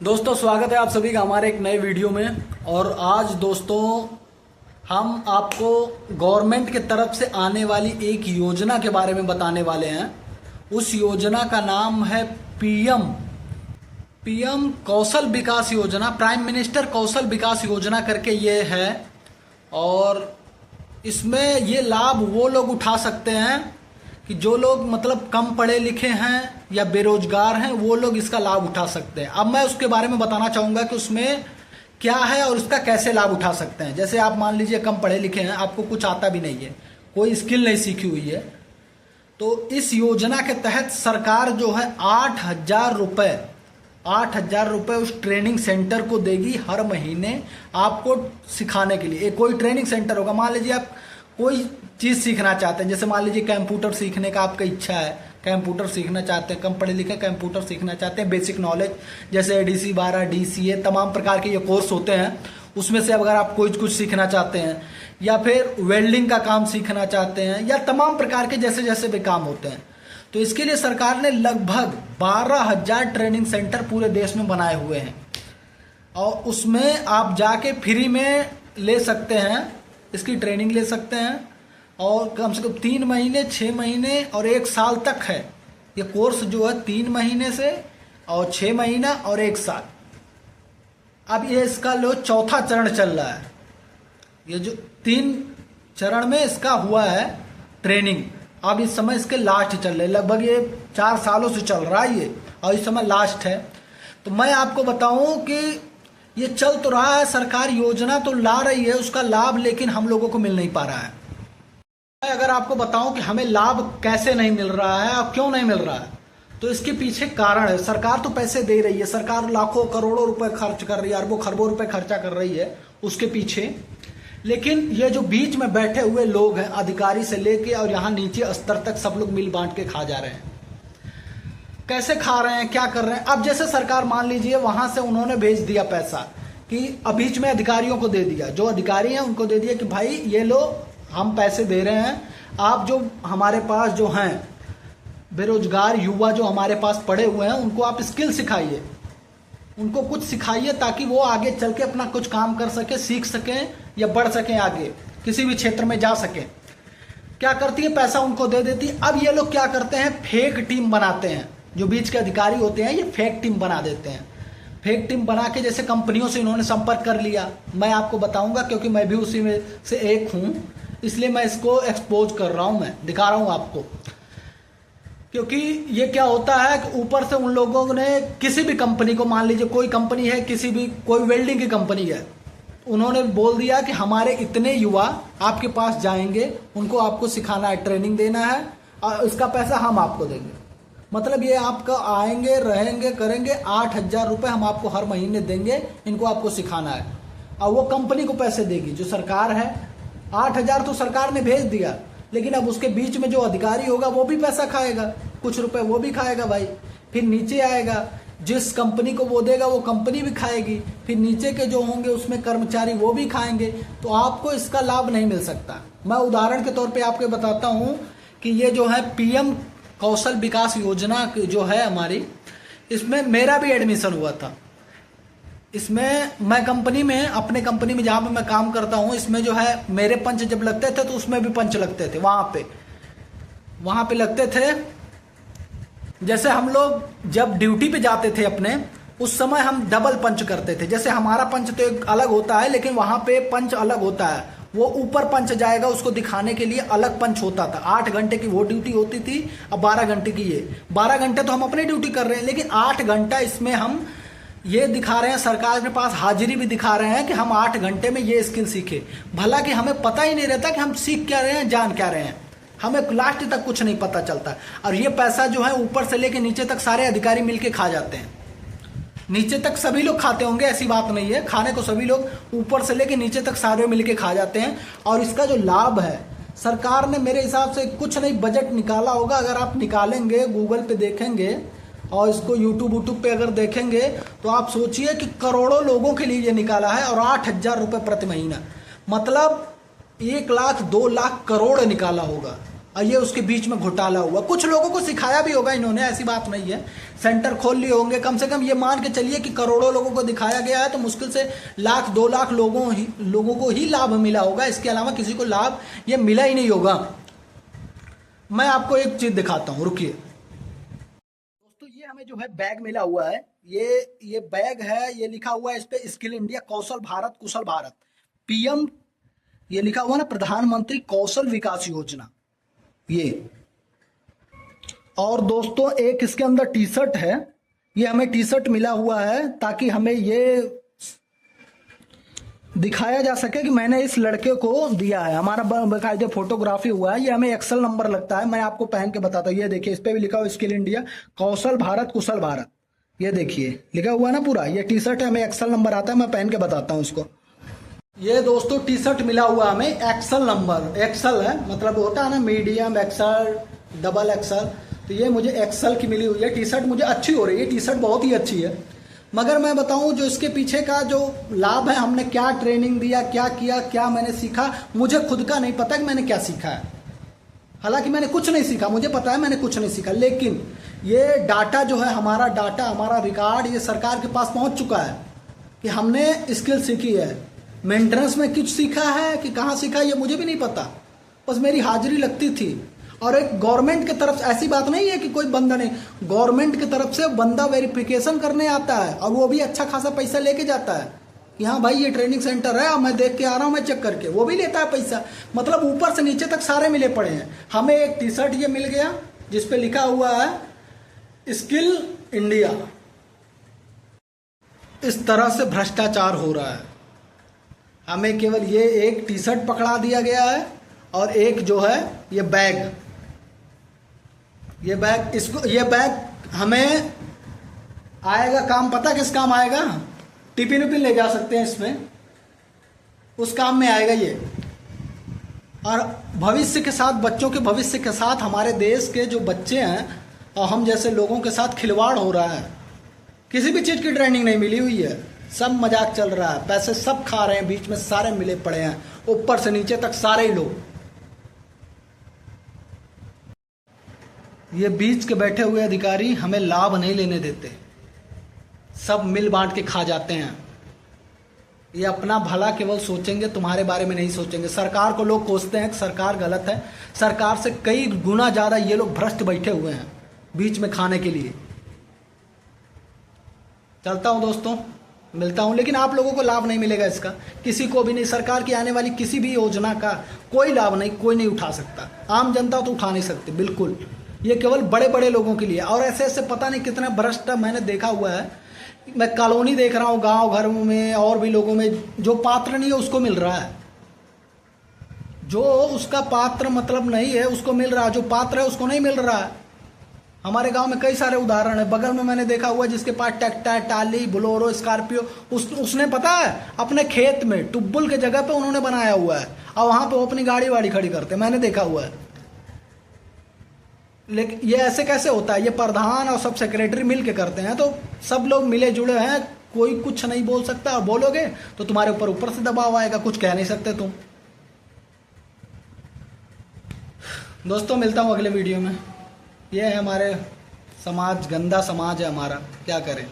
दोस्तों स्वागत है आप सभी का हमारे एक नए वीडियो में। और आज दोस्तों हम आपको गवर्नमेंट की तरफ से आने वाली एक योजना के बारे में बताने वाले हैं। उस योजना का नाम है पीएम कौशल विकास योजना, प्राइम मिनिस्टर कौशल विकास योजना करके ये है। और इसमें ये लाभ वो लोग उठा सकते हैं कि जो लोग मतलब कम पढ़े लिखे हैं या बेरोजगार हैं, वो लोग इसका लाभ उठा सकते हैं। अब मैं उसके बारे में बताना चाहूँगा कि उसमें क्या है और इसका कैसे लाभ उठा सकते हैं। जैसे आप मान लीजिए कम पढ़े लिखे हैं, आपको कुछ आता भी नहीं है, कोई स्किल नहीं सीखी हुई है, तो इस योजना के तहत सरकार जो है 8,000 रुपये उस ट्रेनिंग सेंटर को देगी हर महीने आपको सिखाने के लिए। एक कोई ट्रेनिंग सेंटर होगा, मान लीजिए आप कोई चीज़ सीखना चाहते हैं, जैसे मान लीजिए कंप्यूटर सीखने का आपका इच्छा है, कंप्यूटर सीखना चाहते हैं, कम पढ़े लिखे कंप्यूटर सीखना चाहते हैं, बेसिक नॉलेज जैसे एडीसी 12 डीसीए तमाम प्रकार के ये कोर्स होते हैं, उसमें से अगर आप कुछ सीखना चाहते हैं, या फिर वेल्डिंग का काम सीखना चाहते हैं, या तमाम प्रकार के जैसे जैसे भी काम होते हैं, तो इसके लिए सरकार ने लगभग 12,000 ट्रेनिंग सेंटर पूरे देश में बनाए हुए हैं। और उसमें आप जाके फ्री में ले सकते हैं, इसकी ट्रेनिंग ले सकते हैं। और कम से कम 3 महीने, 6 महीने और 1 साल तक है ये कोर्स जो है, 3 महीने से और 6 महीना और 1 साल। अब ये इसका लो चौथा चरण चल रहा है। ये जो 3 चरण में इसका हुआ है ट्रेनिंग, अब इस समय इसके लास्ट चल रहे, लगभग ये 4 सालों से चल रहा है ये, और इस समय लास्ट है। तो मैं आपको बताऊं कि ये चल तो रहा है, सरकार योजना तो ला रही है उसका लाभ, लेकिन हम लोगों को मिल नहीं पा रहा है। मैं अगर आपको बताऊं कि हमें लाभ कैसे नहीं मिल रहा है और क्यों नहीं मिल रहा है, तो इसके पीछे कारण है। सरकार तो पैसे दे रही है, सरकार लाखों करोड़ों रुपए खर्च कर रही है, अरबों खरबों रुपए खर्चा कर रही है उसके पीछे, लेकिन ये जो बीच में बैठे हुए लोग हैं, अधिकारी से लेके और यहाँ नीचे स्तर तक सब लोग मिल बांट के खा जा रहे हैं। कैसे खा रहे हैं, क्या कर रहे हैं? अब जैसे सरकार मान लीजिए वहां से उन्होंने भेज दिया पैसा कि अब बीच में अधिकारियों को दे दिया, जो अधिकारी हैं उनको दे दिया कि भाई ये लो, हम पैसे दे रहे हैं, आप जो हमारे पास जो हैं बेरोजगार युवा जो हमारे पास पड़े हुए हैं, उनको आप स्किल सिखाइए, उनको कुछ सिखाइए ताकि वो आगे चल के अपना कुछ काम कर सके, सीख सकें या बढ़ सकें, आगे किसी भी क्षेत्र में जा सकें। क्या करती है, पैसा उनको दे देती है। अब ये लोग क्या करते हैं, फेक टीम बनाते हैं, जो बीच के अधिकारी होते हैं ये फेक टीम बना देते हैं। फेक टीम बना के जैसे कंपनियों से इन्होंने संपर्क कर लिया, मैं आपको बताऊंगा क्योंकि मैं भी उसी में से एक हूं, इसलिए मैं इसको एक्सपोज कर रहा हूं, मैं दिखा रहा हूं आपको। क्योंकि ये क्या होता है कि ऊपर से उन लोगों ने किसी भी कंपनी को, मान लीजिए कोई कंपनी है, किसी भी कोई वेल्डिंग की कंपनी है, उन्होंने बोल दिया कि हमारे इतने युवा आपके पास जाएंगे, उनको आपको सिखाना है, ट्रेनिंग देना है, और इसका पैसा हम आपको देंगे। मतलब ये आपका आएंगे, रहेंगे, करेंगे, 8,000 रुपये हम आपको हर महीने देंगे, इनको आपको सिखाना है। और वो कंपनी को पैसे देगी जो सरकार है। 8,000 तो सरकार ने भेज दिया, लेकिन अब उसके बीच में जो अधिकारी होगा वो भी पैसा खाएगा, कुछ रुपए वो भी खाएगा भाई। फिर नीचे आएगा, जिस कंपनी को वो देगा वो कंपनी भी खाएगी, फिर नीचे के जो होंगे उसमें कर्मचारी वो भी खाएंगे, तो आपको इसका लाभ नहीं मिल सकता। मैं उदाहरण के तौर पे आपको बताता हूँ कि ये जो है पीएम कौशल विकास योजना जो है हमारी, इसमें मेरा भी एडमिशन हुआ था। इसमें मैं कंपनी में, अपने कंपनी में जहाँ पे मैं काम करता हूँ, इसमें जो है मेरे पंच जब लगते थे तो उसमें भी पंच लगते थे, वहाँ पे लगते थे। जैसे हम लोग जब ड्यूटी पे जाते थे अपने, उस समय हम डबल पंच करते थे। जैसे हमारा पंच तो एक अलग होता है, लेकिन वहाँ पे पंच अलग होता है, वो ऊपर पंच जाएगा, उसको दिखाने के लिए अलग पंच होता था। 8 घंटे की वो ड्यूटी होती थी, अब 12 घंटे की ये। 12 घंटे तो हम अपनी ड्यूटी कर रहे हैं, लेकिन 8 घंटा इसमें हम ये दिखा रहे हैं, सरकार के पास हाजिरी भी दिखा रहे हैं कि हम 8 घंटे में ये स्किल सीखे। भला कि हमें पता ही नहीं रहता कि हम सीख क्या रहे हैं, जान क्या रहे हैं, हमें लास्ट तक कुछ नहीं पता चलता। और ये पैसा जो है ऊपर से लेके नीचे तक सारे अधिकारी मिलके खा जाते हैं। नीचे तक सभी लोग खाते होंगे, ऐसी बात नहीं है, खाने को सभी लोग, ऊपर से लेके नीचे तक सारे मिलके खा जाते हैं। और इसका जो लाभ है, सरकार ने मेरे हिसाब से कुछ नहीं बजट निकाला होगा। अगर आप निकालेंगे, गूगल पे देखेंगे और इसको यूट्यूब पे अगर देखेंगे, तो आप सोचिए कि करोड़ों लोगों के लिए ये निकाला है। और 8,000 रुपये प्रति महीना, मतलब 1 लाख 2 लाख करोड़ निकाला होगा। और ये उसके बीच में घोटाला हुआ। कुछ लोगों को सिखाया भी होगा इन्होंने, ऐसी बात नहीं है। सेंटर खोल लिए होंगे, कम से कम ये मान के चलिए कि करोड़ों लोगों को दिखाया गया है, तो मुश्किल से 1-2 लाख लोगों को ही लाभ मिला होगा। इसके अलावा किसी को लाभ ये मिला ही नहीं होगा। मैं आपको एक चीज दिखाता हूँ, रुकिए दोस्तों। ये हमें जो है बैग मिला हुआ है, ये बैग है, ये लिखा हुआ है इस पे स्किल इंडिया कौशल भारत कुशल भारत, पीएम, ये लिखा हुआ ना प्रधानमंत्री कौशल विकास योजना ये। और दोस्तों एक इसके अंदर टी शर्ट है, ये हमें टी शर्ट मिला हुआ है ताकि हमें ये दिखाया जा सके कि मैंने इस लड़के को दिया है। हमारा बाकायदे फोटोग्राफी हुआ है, ये हमें एक्सेल नंबर लगता है। मैं आपको पहन के बताता हूँ, ये देखिए इस पे भी लिखा हुआ स्किल इंडिया कौशल भारत कुशल भारत, ये देखिए लिखा हुआ है ना पूरा। ये टी शर्ट है, हमें एक्सेल नंबर आता है, मैं पहन के बताता हूँ इसको। ये दोस्तों टी शर्ट मिला हुआ हमें एक्सेल नंबर, एक्सेल है मतलब होता है ना मीडियम एक्सेल डबल एक्सेल, तो ये मुझे एक्सेल की मिली हुई है टी शर्ट। मुझे अच्छी हो रही है टी शर्ट, बहुत ही अच्छी है। मगर मैं बताऊं जो इसके पीछे का जो लाभ है, हमने क्या ट्रेनिंग दिया, क्या किया, क्या मैंने सीखा, मुझे खुद का नहीं पता कि मैंने क्या सीखा है। हालांकि मैंने कुछ नहीं सीखा, मुझे पता है मैंने कुछ नहीं सीखा, लेकिन ये डाटा जो है, हमारा डाटा, हमारा रिकॉर्ड, ये सरकार के पास पहुंच चुका है कि हमने स्किल सीखी है। मेंटेनेंस में कुछ सीखा है कि कहाँ सीखा ये मुझे भी नहीं पता, बस मेरी हाजिरी लगती थी। और एक गवर्नमेंट की तरफ से ऐसी बात नहीं है कि कोई बंदा नहीं, गवर्नमेंट की तरफ से बंदा वेरिफिकेशन करने आता है और वो भी अच्छा खासा पैसा लेके जाता है कि हाँ भाई ये ट्रेनिंग सेंटर है, मैं देख के आ रहा हूँ, मैं चेक करके, वो भी लेता है पैसा। मतलब ऊपर से नीचे तक सारे मिले पड़े हैं। हमें एक टी शर्ट ये मिल गया जिसपे लिखा हुआ है स्किल इंडिया। इस तरह से भ्रष्टाचार हो रहा है। हमें केवल ये एक टी शर्ट पकड़ा दिया गया है और एक जो है ये बैग, ये बैग हमें आएगा काम, पता किस काम आएगा? टिफिन उपिन ले जा सकते हैं इसमें, उस काम में आएगा ये। और भविष्य के साथ, बच्चों के भविष्य के साथ, हमारे देश के जो बच्चे हैं और हम जैसे लोगों के साथ खिलवाड़ हो रहा है। किसी भी चीज़ की ट्रेनिंग नहीं मिली हुई है, सब मजाक चल रहा है, पैसे सब खा रहे हैं, बीच में सारे मिले पड़े हैं, ऊपर से नीचे तक सारे ही लोग। ये बीच के बैठे हुए अधिकारी हमें लाभ नहीं लेने देते, सब मिल बांट के खा जाते हैं। ये अपना भला केवल सोचेंगे, तुम्हारे बारे में नहीं सोचेंगे। सरकार को लोग कोसते हैं कि सरकार गलत है, सरकार से कई गुना ज़्यादा ये लोग भ्रष्ट बैठे हुए हैं बीच में खाने के लिए। चलता हूँ दोस्तों, मिलता हूँ, लेकिन आप लोगों को लाभ नहीं मिलेगा इसका, किसी को भी नहीं। सरकार की आने वाली किसी भी योजना का कोई लाभ नहीं, कोई नहीं उठा सकता, आम जनता तो उठा नहीं सकती बिल्कुल। ये केवल बड़े बड़े लोगों के लिए। और ऐसे ऐसे पता नहीं कितना भ्रष्ट मैंने देखा हुआ है। मैं कॉलोनी देख रहा हूँ, गांव घर में और भी लोगों में, जो पात्र नहीं है उसको मिल रहा है, जो उसका पात्र मतलब नहीं है उसको मिल रहा है, जो पात्र है उसको नहीं मिल रहा है। हमारे गांव में कई सारे उदाहरण है। बगल में मैंने देखा हुआ जिसके पास ट्रैक्टर, टाली, बोलेरो, स्कॉर्पियो, उसने पता है अपने खेत में टुब्बुल के जगह पे उन्होंने बनाया हुआ है और वहां पे वो अपनी गाड़ी वाड़ी खड़ी करते, मैंने देखा हुआ है। लेकिन ये ऐसे कैसे होता है? ये प्रधान और सब सेक्रेटरी मिल के करते हैं, तो सब लोग मिले जुड़े हैं, कोई कुछ नहीं बोल सकता। और बोलोगे तो तुम्हारे ऊपर से दबाव आएगा, कुछ कह नहीं सकते तुम। दोस्तों मिलता हूँ अगले वीडियो में। ये है हमारे समाज, गंदा समाज है हमारा, क्या करें।